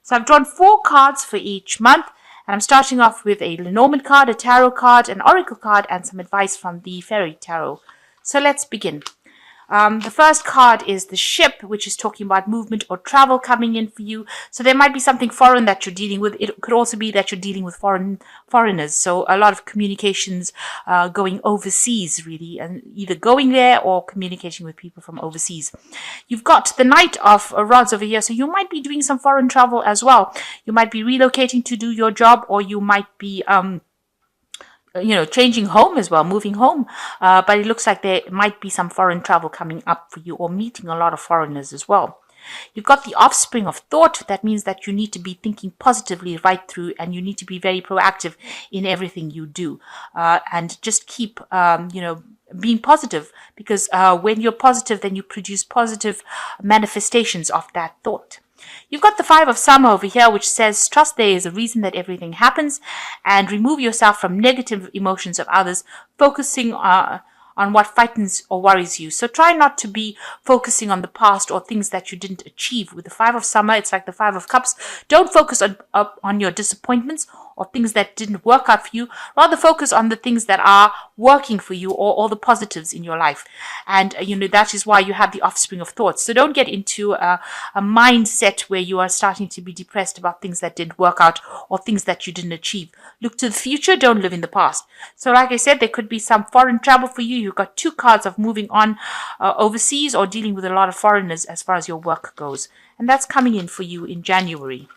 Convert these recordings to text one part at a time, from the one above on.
So I've drawn 4 cards for each month, and I'm starting off with a Lenormand card, a tarot card, an oracle card, and some advice from the fairy tarot. So let's begin. The first card is the ship, which is talking about movement or travel coming in for you. So there might be something foreign that you're dealing with. It could also be that you're dealing with foreigners. So a lot of communications going overseas, really, and either going there or communicating with people from overseas. You've got the Knight of Rods over here. So you might be doing some foreign travel as well. You might be relocating to do your job, or you might be changing home as well, moving home. But it looks like there might be some foreign travel coming up for you, or meeting a lot of foreigners as well. You've got the offspring of thought. That means that you need to be thinking positively right through, and you need to be very proactive in everything you do. And just keep, being positive, because when you're positive, then you produce positive manifestations of that thought. You've got the 5 of Summer over here, which says, trust there is a reason that everything happens, and remove yourself from negative emotions of others, focusing on what frightens or worries you. So try not to be focusing on the past or things that you didn't achieve. With the 5 of Summer, it's like the 5 of Cups. Don't focus on your disappointments or things that didn't work out for you. Rather focus on the things that are working for you, or all the positives in your life. And, that is why you have the offspring of thoughts. So don't get into a mindset where you are starting to be depressed about things that didn't work out or things that you didn't achieve. Look to the future. Don't live in the past. So like I said, there could be some foreign travel for you. You've got 2 cards of moving on overseas, or dealing with a lot of foreigners as far as your work goes. And that's coming in for you in January.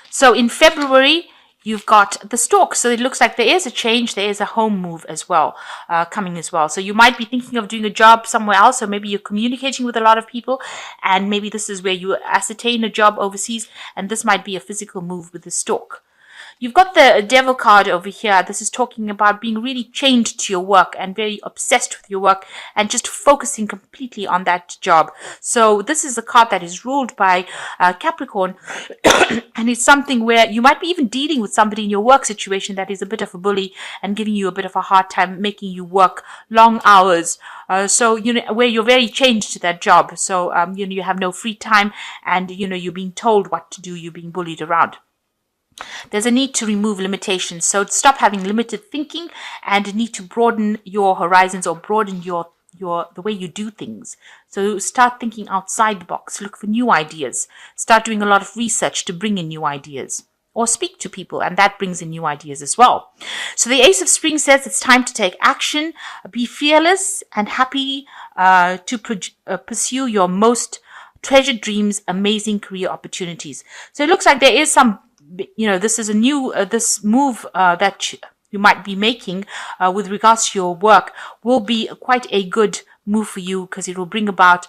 So in February, you've got the Stork. So it looks like there is a change. There is a home move as well, coming as well. So you might be thinking of doing a job somewhere else, or maybe you're communicating with a lot of people, and maybe this is where you ascertain a job overseas, and this might be a physical move with the Stork. You've got the Devil card over here. This is talking about being really chained to your work and very obsessed with your work, and just focusing completely on that job. So this is a card that is ruled by Capricorn, and it's something where you might be even dealing with somebody in your work situation that is a bit of a bully and giving you a bit of a hard time, making you work long hours. So where you're very chained to that job. So you have no free time, and you're being told what to do. You're being bullied around. There's a need to remove limitations. So stop having limited thinking, and need to broaden your horizons, or broaden the way you do things. So start thinking outside the box. Look for new ideas. Start doing a lot of research to bring in new ideas, or speak to people, and that brings in new ideas as well. So the Ace of Spring says it's time to take action. Be fearless and happy to pursue your most treasured dreams, amazing career opportunities. So it looks like there is some, this is a new, this move that you might be making with regards to your work will be quite a good move for you, because it will bring about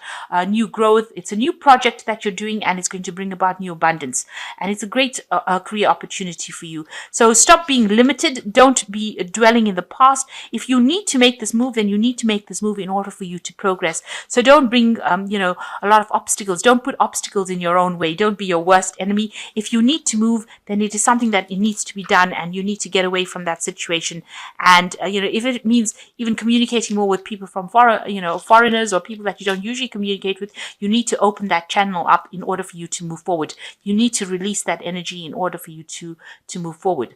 new growth. It's a new project that you're doing, and it's going to bring about new abundance, and it's a great career opportunity for you. So stop being limited. Don't be dwelling in the past. If you need to make this move, then you need to make this move in order for you to progress. So don't bring a lot of obstacles. Don't put obstacles in your own way. Don't be your worst enemy. If you need to move, then it is something that it needs to be done, and you need to get away from that situation. And if it means even communicating more with people from foreigners, or people that you don't usually communicate with, you need to open that channel up in order for you to move forward. You need to release that energy in order for you to move forward.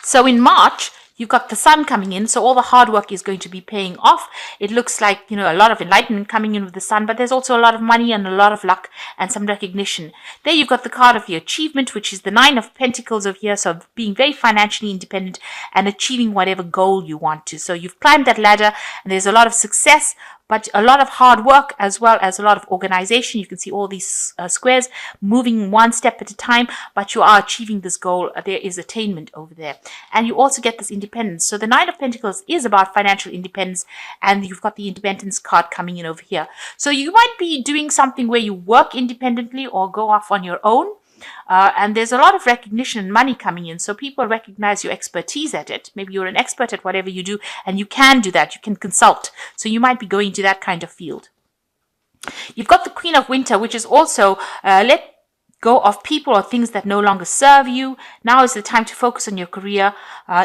So in March, you've got the Sun coming in, so all the hard work is going to be paying off. It looks like, a lot of enlightenment coming in with the Sun, but there's also a lot of money and a lot of luck and some recognition. There you've got the card of the achievement, which is the 9 of Pentacles over here, so being very financially independent and achieving whatever goal you want to. So you've climbed that ladder, and there's a lot of success, but a lot of hard work as well as a lot of organization. You can see all these squares moving one step at a time, but you are achieving this goal. There is attainment over there. And you also get this independence. So the 9 of Pentacles is about financial independence, and you've got the independence card coming in over here. So you might be doing something where you work independently or go off on your own. And there's a lot of recognition and money coming in. So people recognize your expertise at it. Maybe you're an expert at whatever you do, and you can do that. You can consult. So you might be going to that kind of field. You've got the Queen of Winter, which is also let go of people or things that no longer serve you. Now is the time to focus on your career.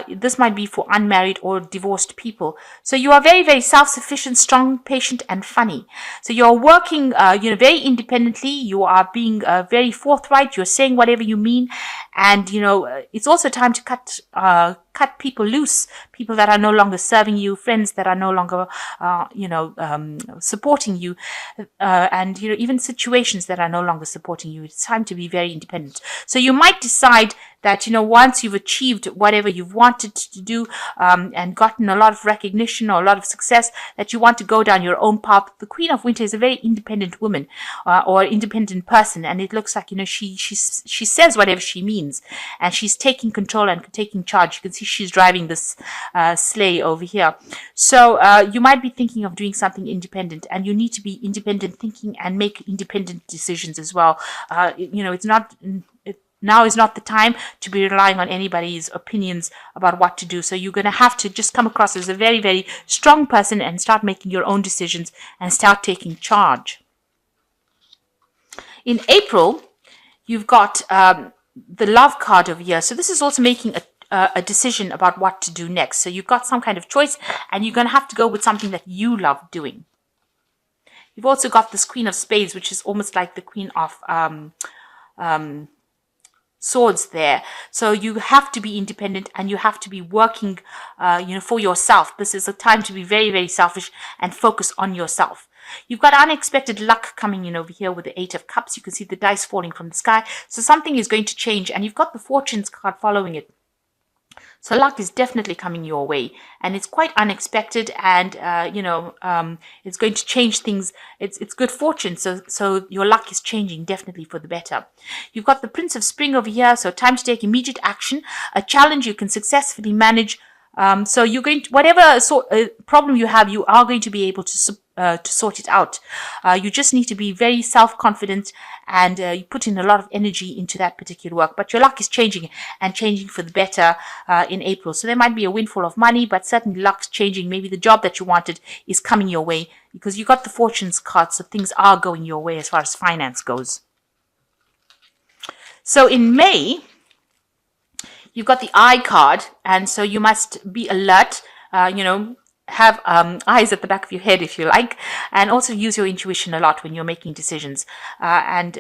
This might be for unmarried or divorced people. So you are very, very self-sufficient, strong, patient, and funny. So you're working, very independently. You are being very forthright. You're saying whatever you mean. And, it's also time to cut people loose, people that are no longer serving you, friends that are no longer, supporting you, and, even situations that are no longer supporting you. It's time to be very independent. So you might decide that, once you've achieved whatever you've wanted to do, and gotten a lot of recognition or a lot of success, that you want to go down your own path. The Queen of Winter is a very independent woman, or independent person. And it looks like, she says whatever she means, and she's taking control and taking charge. You can see she's driving this sleigh over here. So you might be thinking of doing something independent, and you need to be independent thinking and make independent decisions as well. Now is not the time to be relying on anybody's opinions about what to do. So you're going to have to just come across as a very, very strong person and start making your own decisions and start taking charge. In April, you've got the Love card over here. So this is also making a decision about what to do next. So you've got some kind of choice, and you're going to have to go with something that you love doing. You've also got this Queen of Spades, which is almost like the Queen of Swords there. So you have to be independent, and you have to be working, for yourself. This is a time to be very, very selfish and focus on yourself. You've got unexpected luck coming in over here with the Eight of Cups. You can see the dice falling from the sky. So something is going to change, and you've got the Fortunes card following it. So luck is definitely coming your way, and it's quite unexpected, and it's going to change things. It's good fortune, so your luck is changing definitely for the better. You've got the Prince of Spring over here, so time to take immediate action. A challenge you can successfully manage. So you're going to, whatever problem you have, you are going to be able to sort it out. You just need to be very self-confident, and you put in a lot of energy into that particular work. But your luck is changing, and changing for the better in April. So there might be a windfall of money, but certainly luck's changing. Maybe the job that you wanted is coming your way, because you got the Fortunes card, so things are going your way as far as finance goes. So in May, you've got the Eye card, and so you must be alert, have eyes at the back of your head, if you like, and also use your intuition a lot when you're making decisions. And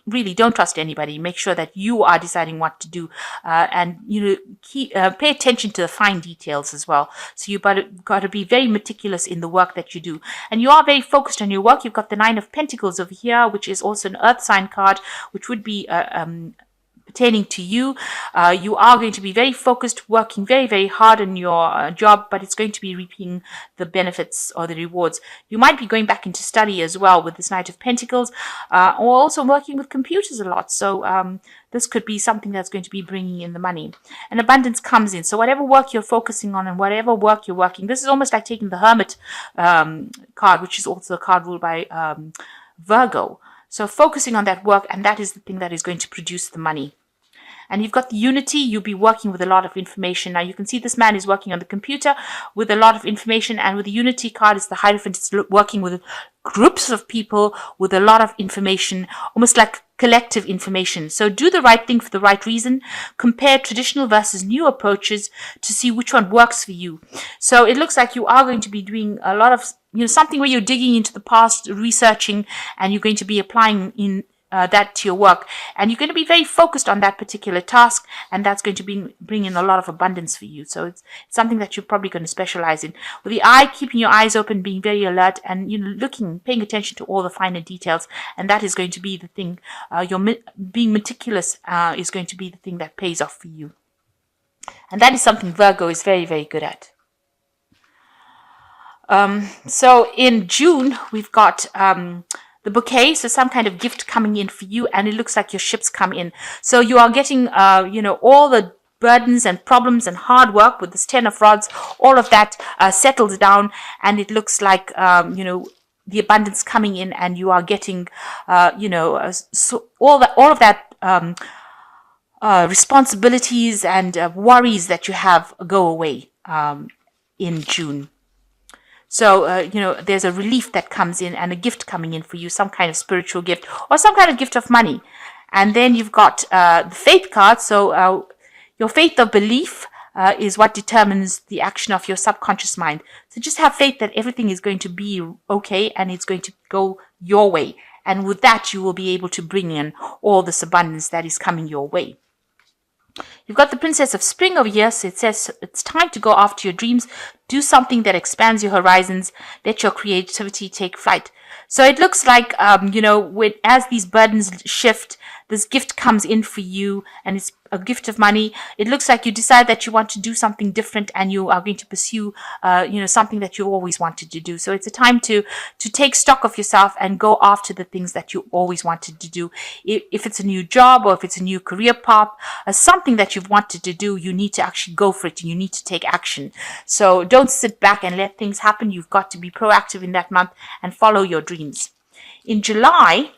really don't trust anybody. Make sure that you are deciding what to do, and pay attention to the fine details as well. So you've got to be very meticulous in the work that you do, and you are very focused on your work. You've got the Nine of Pentacles over here, which is also an Earth sign card, which would be pertaining to you. You are going to be very focused, working very, very hard on your job, but it's going to be reaping the benefits or the rewards. You might be going back into study as well with this Knight of Pentacles, or also working with computers a lot. So this could be something that's going to be bringing in the money. And abundance comes in. So whatever work you're focusing on and whatever work you're working, this is almost like taking the Hermit card, which is also a card ruled by Virgo. So focusing on that work, and that is the thing that is going to produce the money. And you've got the Unity. You'll be working with a lot of information. Now you can see this man is working on the computer with a lot of information, and with the Unity card, it's the Hierophant. It's working with groups of people with a lot of information, almost like collective information. So do the right thing for the right reason. Compare traditional versus new approaches to see which one works for you. So it looks like you are going to be doing a lot of, something where you're digging into the past, researching, and you're going to be applying in that to your work, and you're going to be very focused on that particular task, and that's going to bring in a lot of abundance for you. So it's something that you're probably going to specialize in. With the Eye, keeping your eyes open, being very alert, and paying attention to all the finer details, and that is going to be the thing. Being meticulous is going to be the thing that pays off for you, and that is something Virgo is very, very good at. So in June, we've got the Bouquet, so some kind of gift coming in for you, and it looks like your ships come in. So you are getting, all the burdens and problems and hard work with this Ten of Rods, all of that settles down, and it looks like, the abundance coming in, and you are getting, so all of that responsibilities and worries that you have go away in June. So, there's a relief that comes in, and a gift coming in for you, some kind of spiritual gift or some kind of gift of money. And then you've got the faith card. So your faith of belief is what determines the action of your subconscious mind. So just have faith that everything is going to be okay and it's going to go your way. And with that, you will be able to bring in all this abundance that is coming your way. You've got the Princess of Spring over here, so it says it's time to go after your dreams, do something that expands your horizons, let your creativity take flight. So it looks like, as these burdens shift, this gift comes in for you, and it's a gift of money. It looks like you decide that you want to do something different, and you are going to pursue, something that you always wanted to do. So it's a time to take stock of yourself and go after the things that you always wanted to do. If it's a new job or if it's a new career path, something that you've wanted to do, you need to actually go for it, and you need to take action. So don't sit back and let things happen. You've got to be proactive in that month and follow your dreams. In July,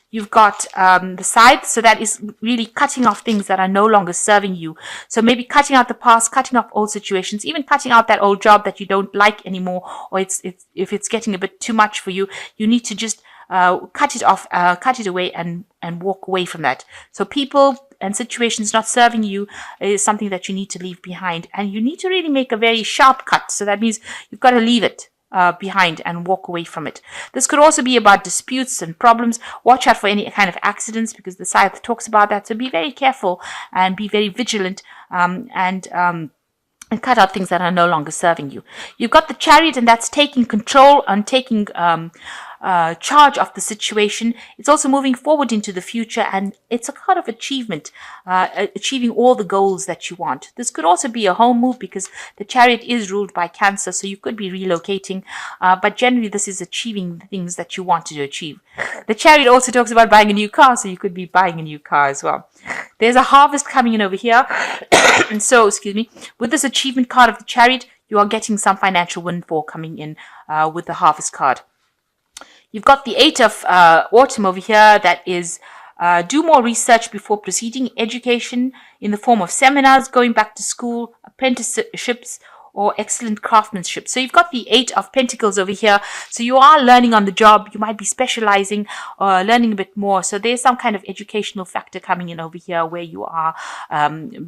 you've got the Scythe, so that is really cutting off things that are no longer serving you. So maybe cutting out the past, cutting off old situations, even cutting out that old job that you don't like anymore, or if it's getting a bit too much for you, you need to just cut it off, cut it away, and walk away from that. So people and situations not serving you is something that you need to leave behind, and you need to really make a very sharp cut. So that means you've got to leave it behind and walk away from it. This could also be about disputes and problems. Watch out for any kind of accidents, because the Scythe talks about that. So be very careful and be very vigilant, and cut out things that are no longer serving you. You've got the Chariot, and that's taking control and taking charge of the situation. It's also moving forward into the future, and it's a kind of achievement, achieving all the goals that you want. This could also be a home move, because the Chariot is ruled by Cancer, so you could be relocating, but generally this is achieving the things that you wanted to achieve. The Chariot also talks about buying a new car, so you could be buying a new car as well. There's a harvest coming in over here. And so, with this achievement card of the Chariot, you are getting some financial windfall coming in with the harvest card. You've got the 8 of Autumn over here, that is do more research before proceeding, education in the form of seminars, going back to school, apprenticeships, or excellent craftsmanship. So you've got the 8 of Pentacles over here. So you are learning on the job. You might be specializing or learning a bit more. So there's some kind of educational factor coming in over here, where you are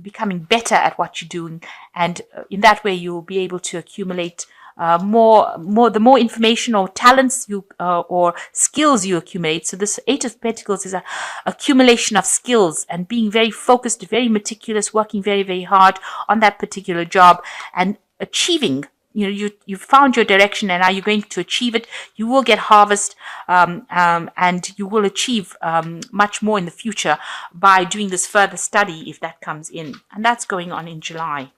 becoming better at what you're doing. And in that way, you'll be able to accumulate the more information or talents you or skills you accumulate. So this 8 of Pentacles is a accumulation of skills, and being very focused, very meticulous, working very, very hard on that particular job, and achieving. You've found your direction, and now you're going to achieve it. You will get harvest, and you will achieve much more in the future by doing this further study, if that comes in. And that's going on in July.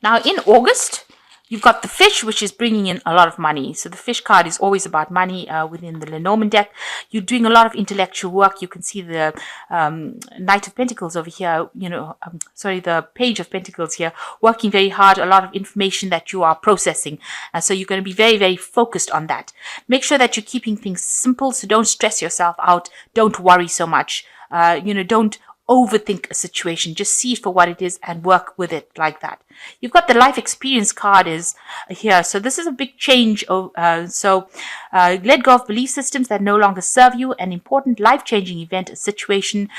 Now in August, you've got the Fish, which is bringing in a lot of money. So the Fish card is always about money within the Lenormand deck. You're doing a lot of intellectual work. You can see the Knight of Pentacles over here, the Page of Pentacles here, working very hard, a lot of information that you are processing. So you're going to be very, very focused on that. Make sure that you're keeping things simple, so don't stress yourself out. Don't worry so much. Don't overthink a situation. Just see it for what it is and work with it like that. You've got the Life Experience card is here. So this is a big change. Let go of belief systems that no longer serve you. An important life-changing event, a situation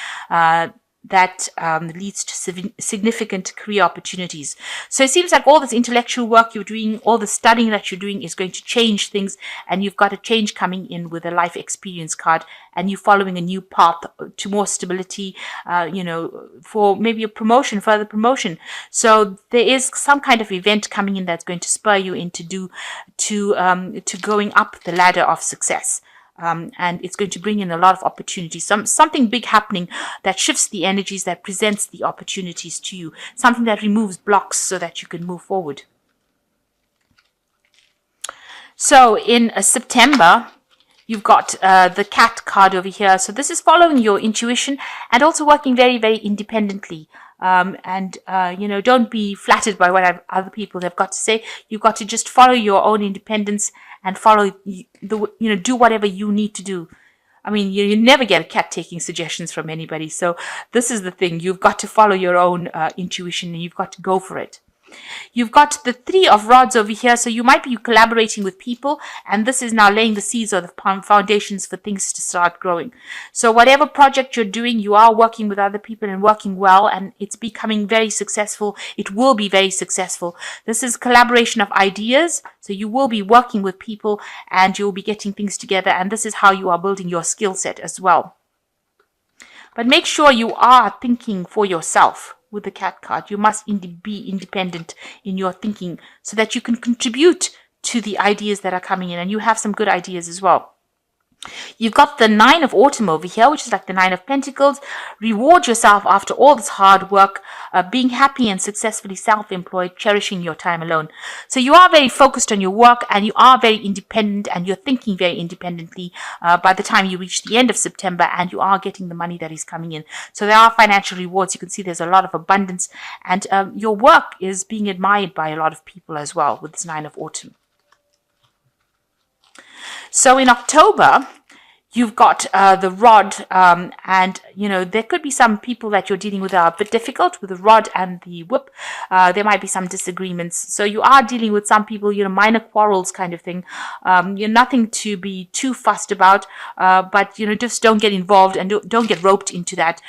that leads to significant career opportunities. So it seems like all this intellectual work you're doing, all the studying that you're doing is going to change things, and you've got a change coming in with a Life Experience card, and you're following a new path to more stability, for maybe a promotion, further promotion. So there is some kind of event coming in that's going to spur you into going up the ladder of success. And it's going to bring in a lot of opportunities. Something big happening that shifts the energies, that presents the opportunities to you. Something that removes blocks so that you can move forward. So in September, you've got the Cat card over here. So this is following your intuition and also working very, very independently. Don't be flattered by what other people have got to say. You've got to just follow your own independence and do whatever you need to do. I mean, you never get a cat taking suggestions from anybody. So this is the thing. You've got to follow your own intuition, and you've got to go for it. You've got the Three of Rods over here, so you might be collaborating with people, and this is now laying the seeds or the foundations for things to start growing. So whatever project you're doing, you are working with other people and working well, and it's becoming very successful. It will be very successful. This is collaboration of ideas, so you will be working with people and you'll be getting things together, and this is how you are building your skill set as well. But make sure you are thinking for yourself. With the Cat card, you must be independent in your thinking so that you can contribute to the ideas that are coming in, and you have some good ideas as well. You've got the Nine of Autumn over here, which is like the Nine of Pentacles. Reward yourself after all this hard work, being happy and successfully self-employed, cherishing your time alone. So you are very focused on your work, and you are very independent, and you're thinking very independently by the time you reach the end of September, and you are getting the money that is coming in. So there are financial rewards. You can see there's a lot of abundance, and your work is being admired by a lot of people as well with this Nine of Autumn. So in October, you've got the Rod, and there could be some people that you're dealing with are a bit difficult with the Rod and the Whip. There might be some disagreements, so you are dealing with some people, minor quarrels kind of thing. You're nothing to be too fussed about, but just don't get involved and don't get roped into that.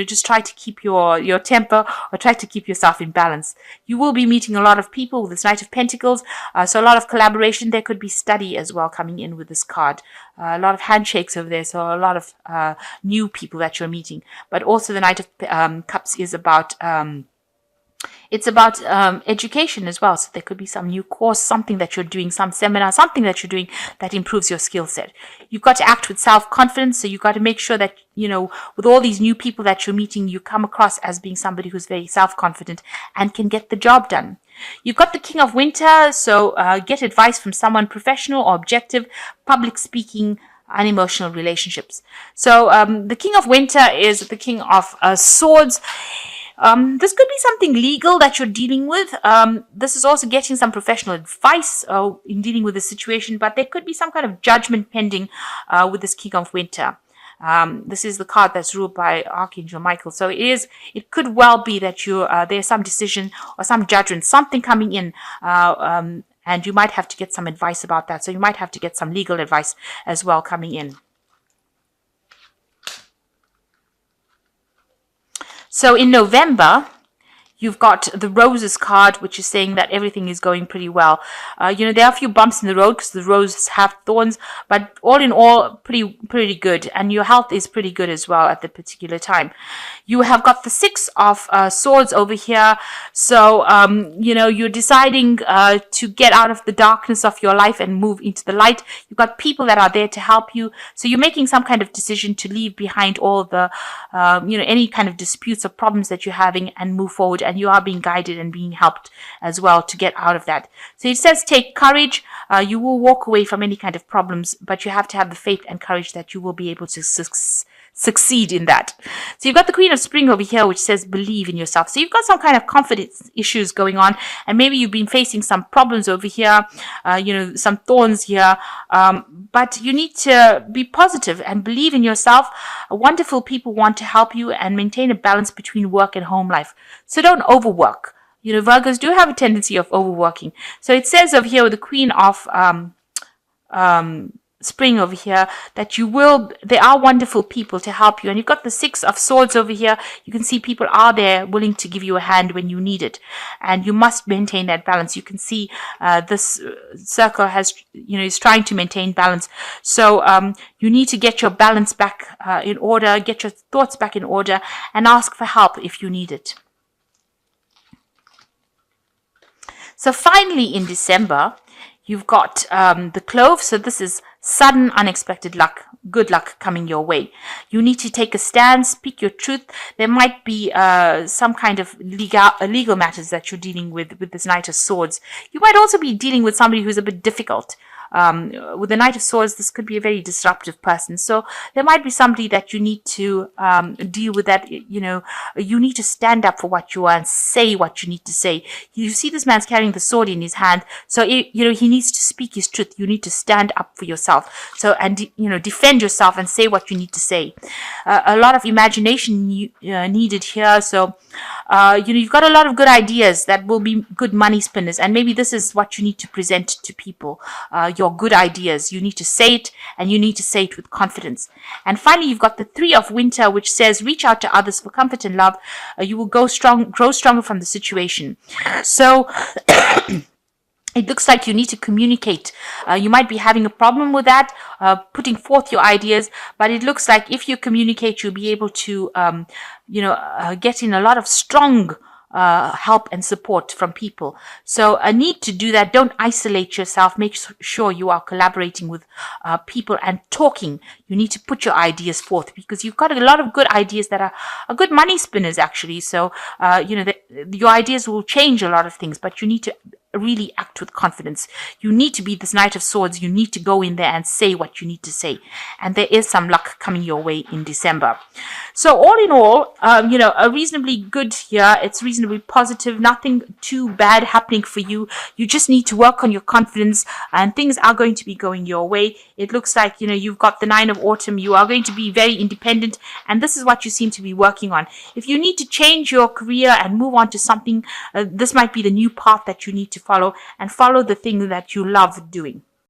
Just try to keep your temper, or try to keep yourself in balance. You will be meeting a lot of people with this Knight of Pentacles, so a lot of collaboration. There could be study as well coming in with this card. A lot of handshakes over there, so a lot of new people that you're meeting. But also the Knight of Cups is about education as well. So there could be some new course, something that you're doing, some seminar, something that you're doing that improves your skill set. You've got to act with self-confidence, so you've got to make sure that, with all these new people that you're meeting, you come across as being somebody who's very self-confident and can get the job done. You've got the King of Winter, so get advice from someone professional or objective, public speaking, unemotional relationships. So the King of Winter is the King of Swords. This could be something legal that you're dealing with. This is also getting some professional advice in dealing with the situation, but there could be some kind of judgment pending with this King of Winter. This is the card that's ruled by Archangel Michael. So it could well be that there's some decision or some judgment, something coming in, and you might have to get some advice about that. So you might have to get some legal advice as well coming in. So in November, you've got the Roses card, which is saying that everything is going pretty well. There are a few bumps in the road because the roses have thorns, but all in all, pretty good. And your health is pretty good as well at the particular time. You have got the Six of Swords over here. So, you're deciding to get out of the darkness of your life and move into the light. You've got people that are there to help you. So you're making some kind of decision to leave behind all the, any kind of disputes or problems that you're having and move forward. And you are being guided and being helped as well to get out of that. So it says take courage. You will walk away from any kind of problems, but you have to have the faith and courage that you will be able to succeed in that. So you've got the Queen of Spring over here, which says believe in yourself. So you've got some kind of confidence issues going on, and maybe you've been facing some problems over here, some thorns here, but you need to be positive and believe in yourself. Wonderful people want to help you and maintain a balance between work and home life. So don't overwork. Virgos do have a tendency of overworking. So it says over here with the Queen of Spring over here that there are wonderful people to help you. And you've got the Six of Swords over here. You can see people are there willing to give you a hand when you need it, and you must maintain that balance. You can see this circle is trying to maintain balance. So you need to get your balance back in order, get your thoughts back in order, and ask for help if you need it. So finally in December, you've got the Clove. So this is sudden, unexpected luck, good luck coming your way. You need to take a stand, speak your truth. There might be some kind of legal matters that you're dealing with this Knight of Swords. You might also be dealing with somebody who's a bit difficult. with the Knight of Swords, this could be a very disruptive person. So there might be somebody that you need to deal with that, you need to stand up for what you are and say what you need to say. You see this man's carrying the sword in his hand. So, he needs to speak his truth. You need to stand up for yourself. So, and, defend yourself and say what you need to say. A lot of imagination needed here. So, you've got a lot of good ideas that will be good money spinners. And maybe this is what you need to present to people. Your good ideas. You need to say it, and you need to say it with confidence. And finally, you've got the Three of Winter, which says, reach out to others for comfort and love. You will grow stronger from the situation. So it looks like you need to communicate. You might be having a problem with that, putting forth your ideas, but it looks like if you communicate, you'll be able to, get in a lot of strong help and support from people. So a need to do that. Don't isolate yourself. Make sure you are collaborating with people and talking. You need to put your ideas forth, because you've got a lot of good ideas that are good money spinners, actually. So, your ideas will change a lot of things, but you need to really act with confidence. You need to be this Knight of Swords. You need to go in there and say what you need to say. And there is some luck coming your way in December. So all in all, a reasonably good year. It's reasonably positive. Nothing too bad happening for you. You just need to work on your confidence, and things are going to be going your way. It looks like, you've got the Nine of Autumn. You are going to be very independent, and this is what you seem to be working on. If you need to change your career and move on to something, this might be the new path that you need to follow, and follow the thing that you love doing.